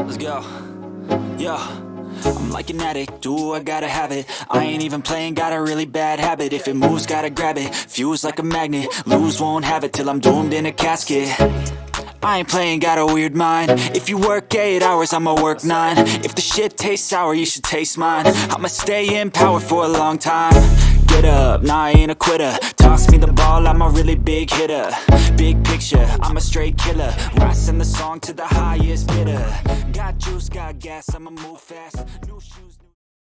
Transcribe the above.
Let's go. Yo, I'm like an addict, do I gotta have it. I ain't even playing, got a really bad habit. If it moves, gotta grab it, fuse like a magnet. Lose, won't have it till I'm doomed in a casket. I ain't playing, got a weird mind. If you work 8 hours, I'ma work 9. If the shit tastes sour, you should taste mine. I'ma stay in power for a long time. Get up, nah, I ain't a quitter. Toss me the ball, I'm a really big hitter. Big picture, I'm a straight killer. I send the song to the highest bidder. Got juice, got gas, I'ma move fast. New shoes.